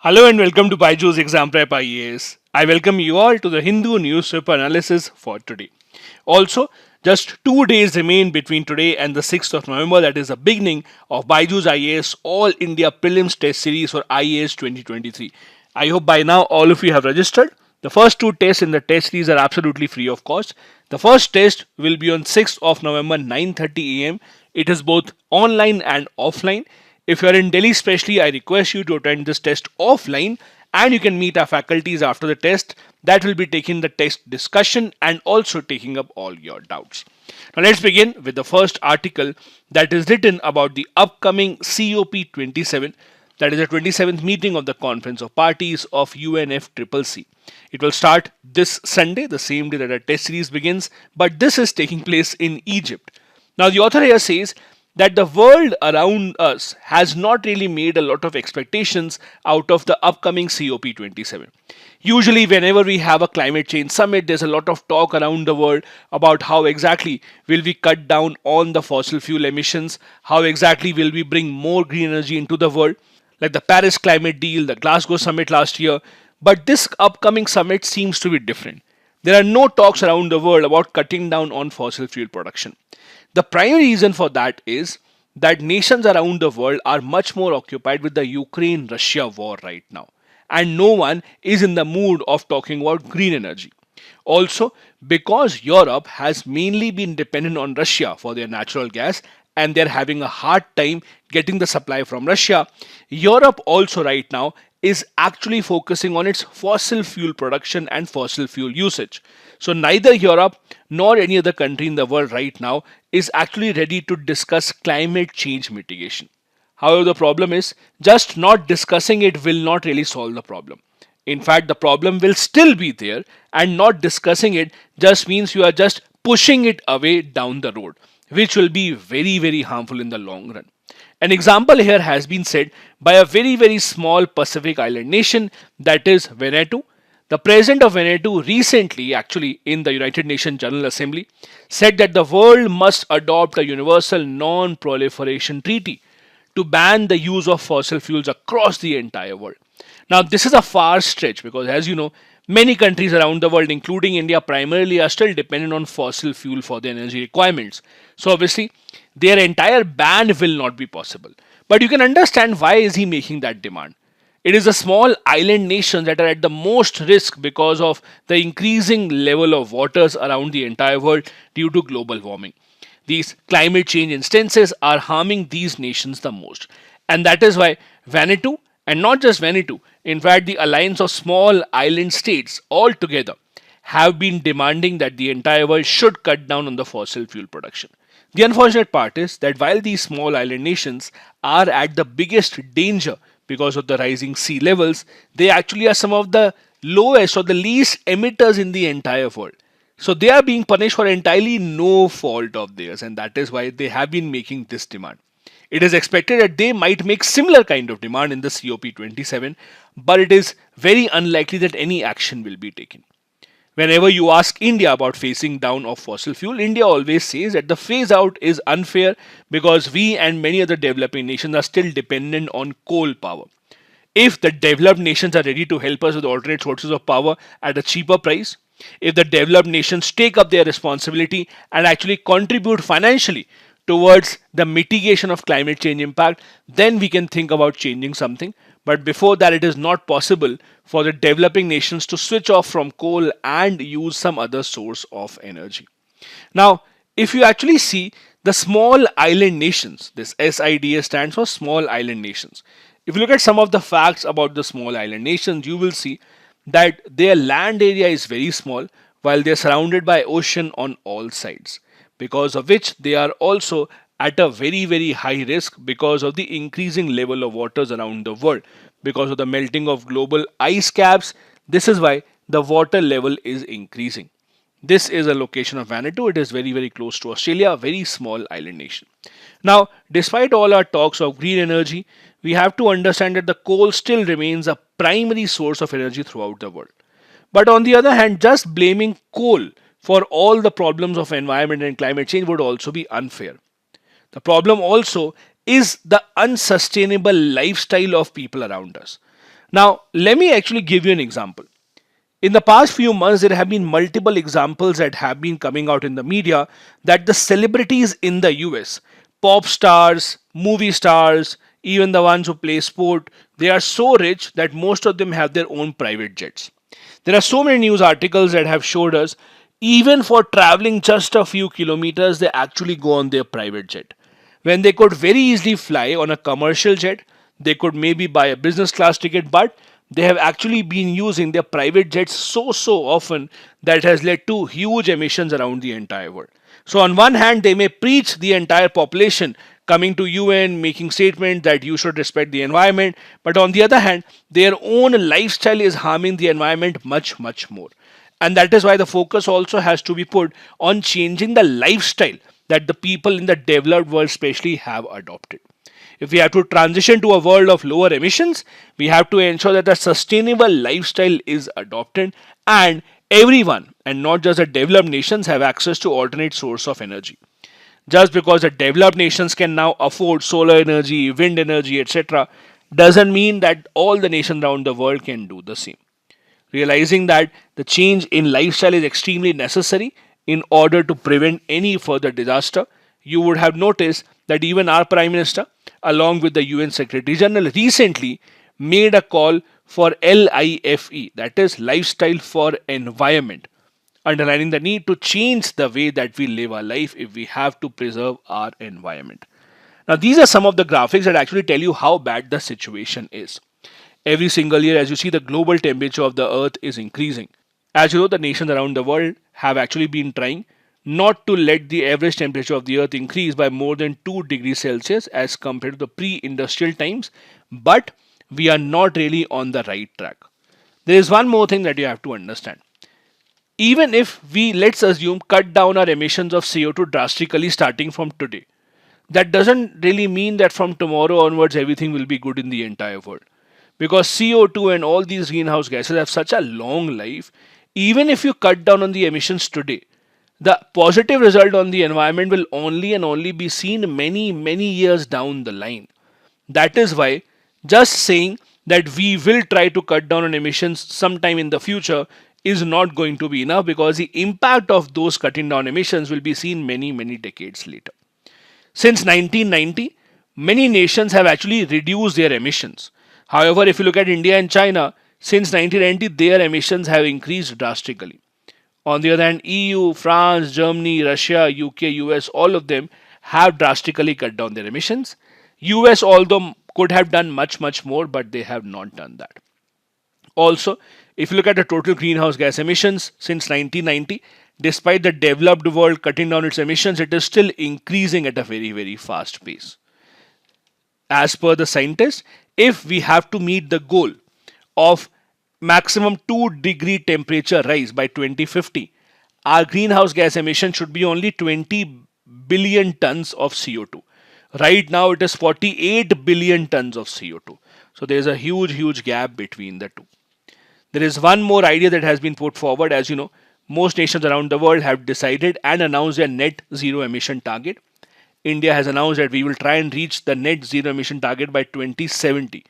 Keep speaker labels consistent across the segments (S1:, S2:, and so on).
S1: Hello and welcome to Byjus Exam Prep IAS. I welcome you all to the Hindu newspaper analysis for today. Also, just 2 days remain between today and the 6th of November, that is the beginning of Byjus IAS All India Prelims Test Series for IAS 2023. I hope by now all of you have registered. The first two tests in the test series are absolutely free of cost. The first test will be on 6th of November 9:30 am. It is both online and offline. If you are in Delhi especially, I request you to attend this test offline and you can meet our faculties after the test that will be taking the test discussion and also taking up all your doubts. Now let's begin with the first article that is written about the upcoming COP27, that is the 27th meeting of the Conference of Parties of UNFCCC. It will start this Sunday, the same day that our test series begins, but this is taking place in Egypt. Now the author here says that the world around us has not really made a lot of expectations out of the upcoming COP27. Usually, whenever we have a climate change summit, there's a lot of talk around the world about how exactly will we cut down on the fossil fuel emissions, how exactly will we bring more green energy into the world, like the Paris climate deal, the Glasgow summit last year. But this upcoming summit seems to be different. There are no talks around the world about cutting down on fossil fuel production. The primary reason for that is that nations around the world are much more occupied with the Ukraine Russia war right now, and no one is in the mood of talking about green energy. Also, because Europe has mainly been dependent on Russia for their natural gas and they're having a hard time getting the supply from Russia, Europe also right now is actually focusing on its fossil fuel production and fossil fuel usage. So neither Europe nor any other country in the world right now is actually ready to discuss climate change mitigation. However, the problem is just not discussing it will not really solve the problem. In fact, the problem will still be there, and not discussing it just means you are just pushing it away down the road, which will be very, very harmful in the long run. An example here has been said by a very, very small Pacific island nation, that is Vanuatu. The president of Vanuatu recently, actually in the United Nations General Assembly, said that the world must adopt a universal non-proliferation treaty to ban the use of fossil fuels across the entire world. Now, this is a far stretch because, as you know, many countries around the world, including India, primarily are still dependent on fossil fuel for their energy requirements. So, obviously, their entire ban will not be possible. But you can understand why is he making that demand. It is the small island nations that are at the most risk because of the increasing level of waters around the entire world due to global warming. These climate change instances are harming these nations the most. And that is why Vanuatu, and not just Vanuatu, in fact, the alliance of small island states altogether have been demanding that the entire world should cut down on the fossil fuel production. The unfortunate part is that while these small island nations are at the biggest danger because of the rising sea levels, they actually are some of the lowest or the least emitters in the entire world. So they are being punished for entirely no fault of theirs, and that is why they have been making this demand. It is expected that they might make similar kind of demand in the COP27, but it is very unlikely that any action will be taken. Whenever you ask India about phasing down of fossil fuel, India always says that the phase out is unfair because we and many other developing nations are still dependent on coal power. If the developed nations are ready to help us with alternate sources of power at a cheaper price, if the developed nations take up their responsibility and actually contribute financially towards the mitigation of climate change impact, then we can think about changing something. But before that, it is not possible for the developing nations to switch off from coal and use some other source of energy. Now, if you actually see the small island nations, this SIDS stands for small island nations. If you look at some of the facts about the small island nations, you will see that their land area is very small while they are surrounded by ocean on all sides, because of which they are also at a very, very high risk because of the increasing level of waters around the world. Because of the melting of global ice caps, this is why the water level is increasing. This is a location of Vanuatu. It is very, very close to Australia, a very small island nation. Now, despite all our talks of green energy, we have to understand that the coal still remains a primary source of energy throughout the world. But on the other hand, just blaming coal for all the problems of environment and climate change would also be unfair. The problem also is the unsustainable lifestyle of people around us. Now, let me actually give you an example. In the past few months, there have been multiple examples that have been coming out in the media that the celebrities in the US, pop stars, movie stars, even the ones who play sport, they are so rich that most of them have their own private jets. There are so many news articles that have showed us even for traveling just a few kilometers, they actually go on their private jet. When they could very easily fly on a commercial jet, they could maybe buy a business class ticket, but they have actually been using their private jets so often that it has led to huge emissions around the entire world. So on one hand, they may preach the entire population coming to UN, making statements that you should respect the environment, but on the other hand, their own lifestyle is harming the environment much more. And that is why the focus also has to be put on changing the lifestyle that the people in the developed world especially have adopted. If we have to transition to a world of lower emissions, we have to ensure that a sustainable lifestyle is adopted and everyone, and not just the developed nations, have access to alternate source of energy. Just because the developed nations can now afford solar energy, wind energy, etc., doesn't mean that all the nations around the world can do the same. Realizing that the change in lifestyle is extremely necessary in order to prevent any further disaster, you would have noticed that even our Prime Minister, along with the UN Secretary General, recently made a call for LIFE, that is Lifestyle for Environment, underlining the need to change the way that we live our life if we have to preserve our environment. Now, these are some of the graphics that actually tell you how bad the situation is. Every single year, as you see, the global temperature of the earth is increasing. As you know, the nations around the world have actually been trying not to let the average temperature of the earth increase by more than 2 degrees Celsius as compared to the pre-industrial times, but we are not really on the right track. There is one more thing that you have to understand. Even if we, let's assume, cut down our emissions of CO2 drastically starting from today, that doesn't really mean that from tomorrow onwards everything will be good in the entire world. Because CO2 and all these greenhouse gases have such a long life, even if you cut down on the emissions today, the positive result on the environment will only and only be seen many years down the line. That is why just saying that we will try to cut down on emissions sometime in the future is not going to be enough, because the impact of those cutting down emissions will be seen many decades later. Since 1990, many nations have actually reduced their emissions. However, if you look at India and China, since 1990, their emissions have increased drastically. On the other hand, EU, France, Germany, Russia, UK, US, all of them have drastically cut down their emissions. US, although could have done much more, but they have not done that. Also, if you look at the total greenhouse gas emissions since 1990, despite the developed world cutting down its emissions, it is still increasing at a very fast pace. As per the scientists, if we have to meet the goal of maximum 2-degree temperature rise by 2050, our greenhouse gas emission should be only 20 billion tons of CO2. Right now it is 48 billion tons of CO2. So there is a huge gap between the two. There is one more idea that has been put forward. As you know, most nations around the world have decided and announced their net zero emission target. India has announced that we will try and reach the net zero emission target by 2070.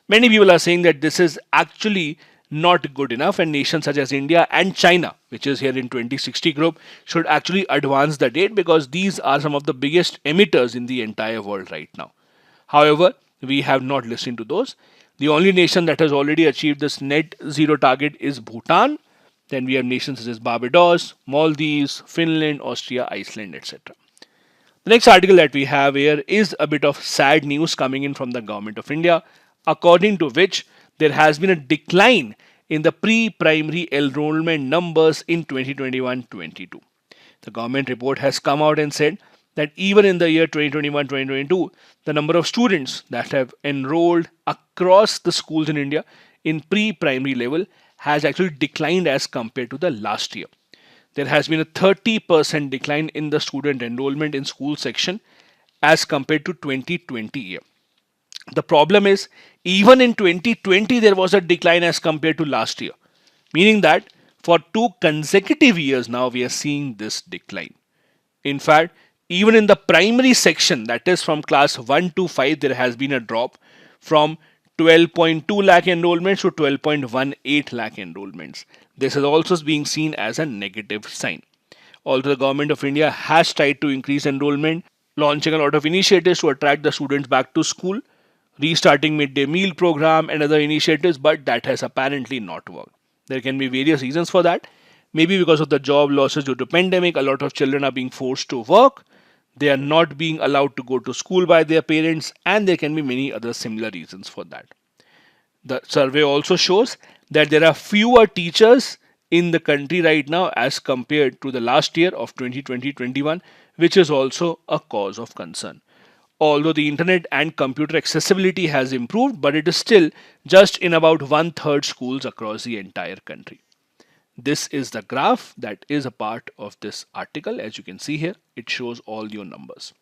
S1: Many people are saying that this is actually not good enough, and nations such as India and China, which is here in 2060 group, should actually advance the date, because these are some of the biggest emitters in the entire world right now. However, we have not listened to those. The only nation that has already achieved this net zero target is Bhutan. Then we have nations such as Barbados, Maldives, Finland, Austria, Iceland, etc. The next article that we have here is a bit of sad news coming in from the government of India, according to which there has been a decline in the pre-primary enrollment numbers in 2021-22. The government report has come out and said that even in the year 2021-2022, the number of students that have enrolled across the schools in India in pre-primary level has actually declined as compared to the last year. There has been a 30% decline in the student enrollment in school section as compared to 2020 year. The problem is, even in 2020 there was a decline as compared to last year, meaning that for 2 consecutive years now we are seeing this decline. In fact, even in the primary section, that is from class 1 to 5, there has been a drop from 12.2 lakh enrollments to 12.18 lakh enrollments. This is also being seen as a negative sign. Although the government of India has tried to increase enrollment, launching a lot of initiatives to attract the students back to school, restarting midday meal program and other initiatives, but that has apparently not worked. There can be various reasons for that. Maybe because of the job losses due to pandemic, a lot of children are being forced to work. They are not being allowed to go to school by their parents, and there can be many other similar reasons for that. The survey also shows that there are fewer teachers in the country right now as compared to the last year of 2020-21, which is also a cause of concern. Although the internet and computer accessibility has improved, but it is still just in about one-third schools across the entire country. This is the graph that is a part of this article. As you can see here, it shows all your numbers.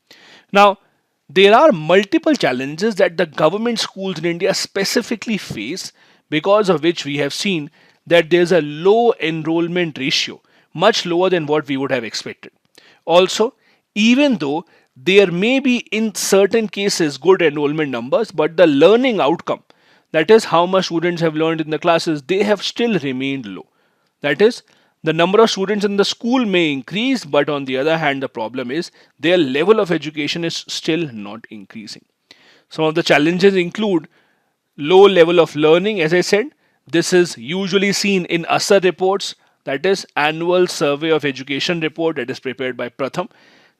S1: Now, there are multiple challenges that the government schools in India specifically face, because of which we have seen that there's a low enrollment ratio, much lower than what we would have expected. Also, even though there may be in certain cases good enrollment numbers, but the learning outcome, that is how much students have learned in the classes, they have still remained low. That is, the number of students in the school may increase, but on the other hand, the problem is their level of education is still not increasing. Some of the challenges include low level of learning. As I said, this is usually seen in ASAR reports, that is annual survey of education report that is prepared by Pratham.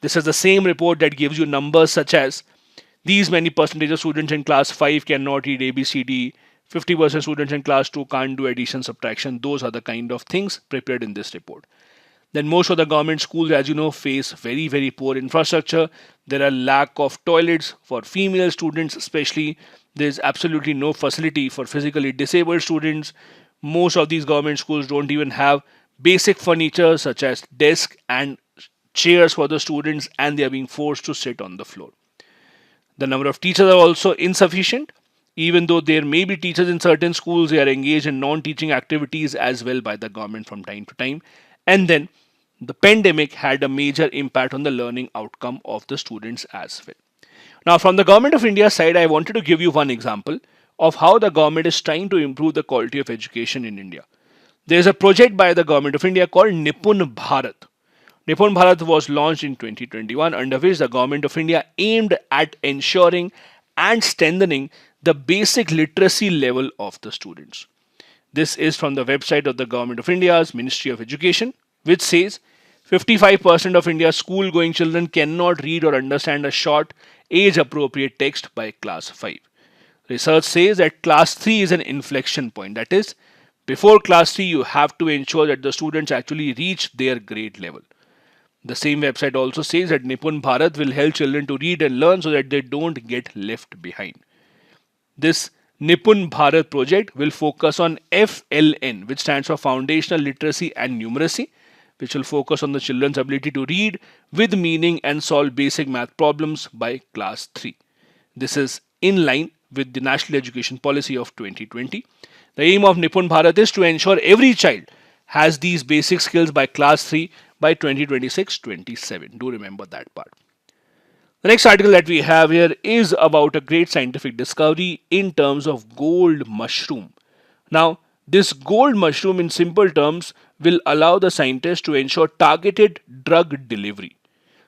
S1: This is the same report that gives you numbers such as these many percentage of students in class 5 cannot read ABCD, 50% students in class 2 can't do addition, subtraction. Those are the kind of things prepared in this report. Then most of the government schools, as you know, face very, very poor infrastructure. There are lack of toilets for female students especially. There's absolutely no facility for physically disabled students. Most of these government schools don't even have basic furniture such as desk and chairs for the students, and they are being forced to sit on the floor. The number of teachers are also insufficient. Even though there may be teachers in certain schools, they are engaged in non-teaching activities as well by the government from time to time. And then the pandemic had a major impact on the learning outcome of the students as well. Now, from the government of India side, I wanted to give you one example of how the government is trying to improve the quality of education in India. There is a project by the government of India called Nipun Bharat. Nipun Bharat was launched in 2021, under which the government of India aimed at ensuring and strengthening the basic literacy level of the students. This is from the website of the Government of India's Ministry of Education, which says 55% of India's school-going children cannot read or understand a short, age-appropriate text by class 5. Research says that class 3 is an inflection point. That is, before class 3, you have to ensure that the students actually reach their grade level. The same website also says that Nipun Bharat will help children to read and learn so that they don't get left behind. This Nipun Bharat project will focus on FLN, which stands for Foundational Literacy and Numeracy, which will focus on the children's ability to read with meaning and solve basic math problems by class 3. This is in line with the National Education Policy of 2020. The aim of Nipun Bharat is to ensure every child has these basic skills by class 3 by 2026-27. Do remember that part. The next article that we have here is about a great scientific discovery in terms of gold mushroom. Now, this gold mushroom in simple terms will allow the scientists to ensure targeted drug delivery.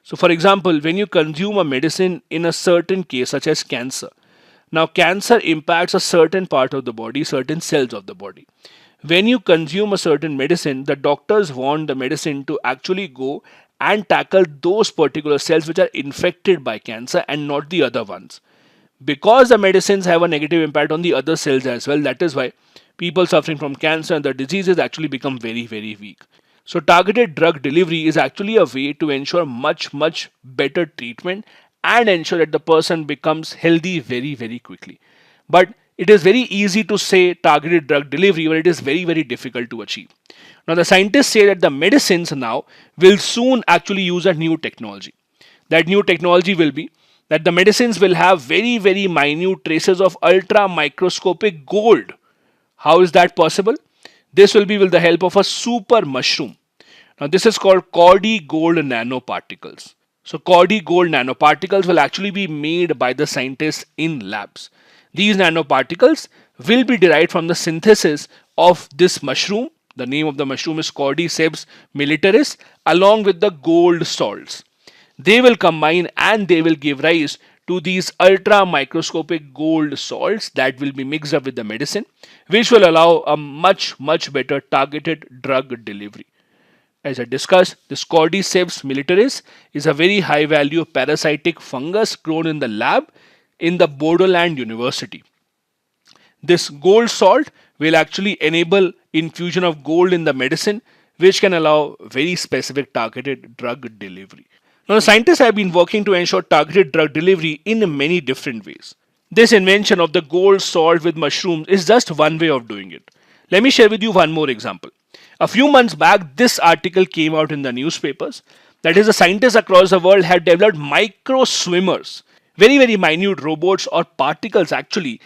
S1: So for example, when you consume a medicine in a certain case such as cancer, now cancer impacts a certain part of the body, certain cells of the body. When you consume a certain medicine, the doctors want the medicine to actually go and tackle those particular cells which are infected by cancer and not the other ones. Because the medicines have a negative impact on the other cells as well, that is why people suffering from cancer and the diseases actually become very, very weak. So targeted drug delivery is actually a way to ensure much better treatment and ensure that the person becomes healthy very, very quickly. But it is very easy to say targeted drug delivery, but it is very, very difficult to achieve. Now, the scientists say that the medicines now will soon actually use a new technology. That new technology will be that the medicines will have very, very minute traces of ultra microscopic gold. How is that possible? This will be with the help of a super mushroom. Now, this is called Cordy gold nanoparticles. So, Cordy gold nanoparticles will actually be made by the scientists in labs. These nanoparticles will be derived from the synthesis of this mushroom. The name of the mushroom is Cordyceps militaris, along with the gold salts. They will combine and they will give rise to these ultra microscopic gold salts that will be mixed up with the medicine, which will allow a much better targeted drug delivery. As I discussed, this Cordyceps militaris is a very high value parasitic fungus grown in the lab in the Borderland University. This gold salt will actually enable infusion of gold in the medicine, which can allow very specific targeted drug delivery. Now, the scientists have been working to ensure targeted drug delivery in many different ways. This invention of the gold salt with mushrooms is just one way of doing it. Let me share with you one more example. A few months back, this article came out in the newspapers. That is, the scientists across the world have developed micro swimmers, very minute robots or particles actually,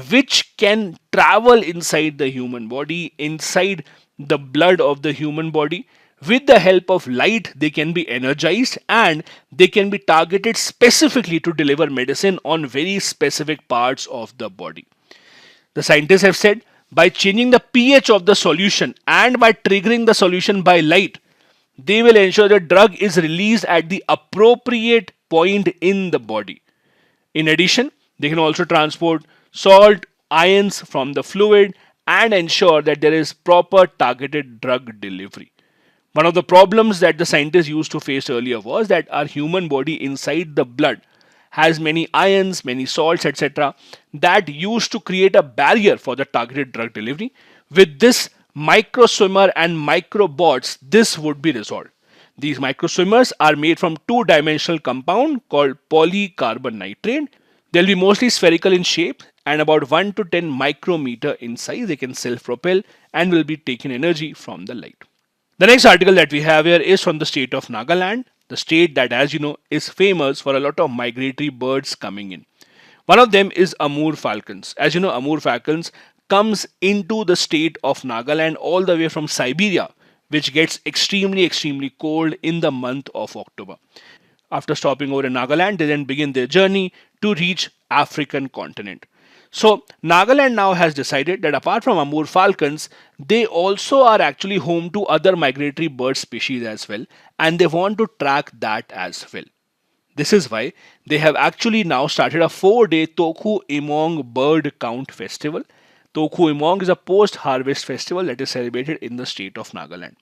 S1: which can travel inside the human body, inside the blood of the human body. With the help of light, they can be energized and they can be targeted specifically to deliver medicine on very specific parts of the body. The scientists have said by changing the pH of the solution and by triggering the solution by light, they will ensure the drug is released at the appropriate point in the body. In addition, they can also transport salt, ions from the fluid and ensure that there is proper targeted drug delivery. One of the problems that the scientists used to face earlier was that our human body inside the blood has many ions, many salts, etc., that used to create a barrier for the targeted drug delivery. With this micro swimmer and microbots, this would be resolved. These micro swimmers are made from two-dimensional compound called polycarbon nitrate. They'll be mostly spherical in shape and about 1 to 10 micrometer in size. They can self-propel and will be taking energy from the light. The next article that we have here is from the state of Nagaland, the state that, as you know, is famous for a lot of migratory birds coming in. One of them is Amur falcons. As you know, Amur falcons comes into the state of Nagaland all the way from Siberia, which gets extremely cold in the month of October. After stopping over in Nagaland, they then begin their journey to reach African continent. So Nagaland now has decided that apart from Amur falcons, they also are actually home to other migratory bird species as well, and they want to track that as well. This is why they have actually now started a 4-day Tokhu Imong bird count festival. Tokhu Imong is a post-harvest festival that is celebrated in the state of Nagaland.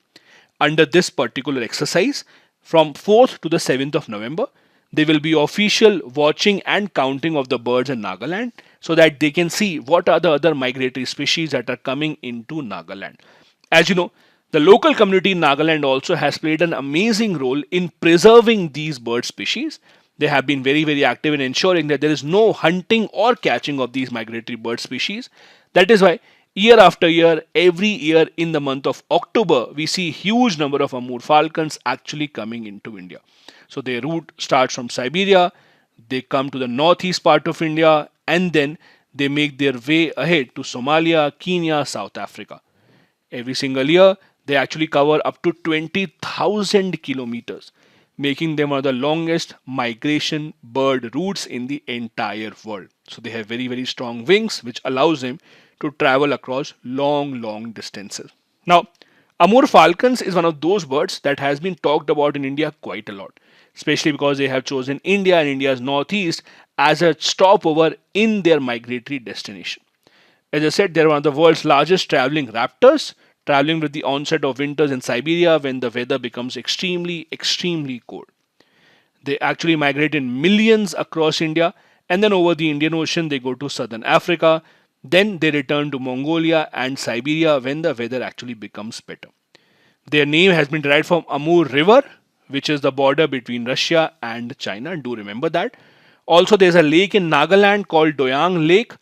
S1: Under this particular exercise, from 4th to the 7th of November, there will be official watching and counting of the birds in Nagaland so that they can see what are the other migratory species that are coming into Nagaland. As you know, the local community in Nagaland also has played an amazing role in preserving these bird species. They have been very active in ensuring that there is no hunting or catching of these migratory bird species. That is why year after year, every year in the month of October, we see huge number of Amur falcons actually coming into India. So their route starts from Siberia, they come to the northeast part of India, and then they make their way ahead to Somalia, Kenya, South Africa. Every single year, they actually cover up to 20,000 kilometers, making them one of the longest migration bird routes in the entire world. So they have very strong wings, which allows them to travel across long distances. Now, Amur falcons is one of those birds that has been talked about in India quite a lot, especially because they have chosen India and India's northeast as a stopover in their migratory destination. As I said, they're one of the world's largest traveling raptors, traveling with the onset of winters in Siberia when the weather becomes extremely cold. They actually migrate in millions across India, and then over the Indian Ocean they go to southern Africa. Then they return to Mongolia and Siberia when the weather actually becomes better. Their name has been derived from Amur River, which is the border between Russia and China. Do remember that. Also, there's a lake in Nagaland called Doyang Lake,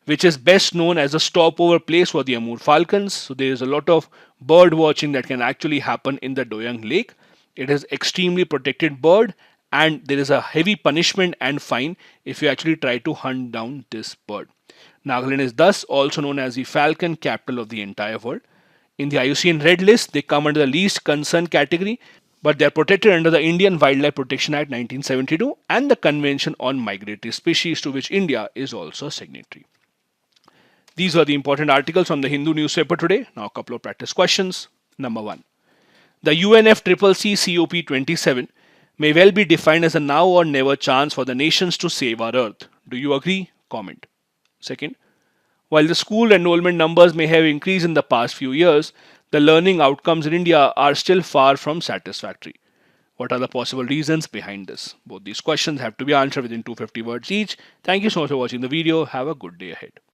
S1: which is best known as a stopover place for the Amur falcons. So there is a lot of bird watching that can actually happen in the Doyang Lake. It is extremely protected bird, and there is a heavy punishment and fine if you actually try to hunt down this bird. Nagaland is thus also known as the falcon capital of the entire world. In the IUCN Red List, they come under the least concern category, but they are protected under the Indian Wildlife Protection Act 1972 and the Convention on Migratory Species, to which India is also a signatory. These were the important articles from the Hindu newspaper today. Now, a couple of practice questions. Number 1. The UNFCCC COP27 may well be defined as a now or never chance for the nations to save our earth. Do you agree? Comment. Second, while the school enrollment numbers may have increased in the past few years, the learning outcomes in India are still far from satisfactory. What are the possible reasons behind this? Both these questions have to be answered within 250 words each. Thank you so much for watching the video. Have a good day ahead.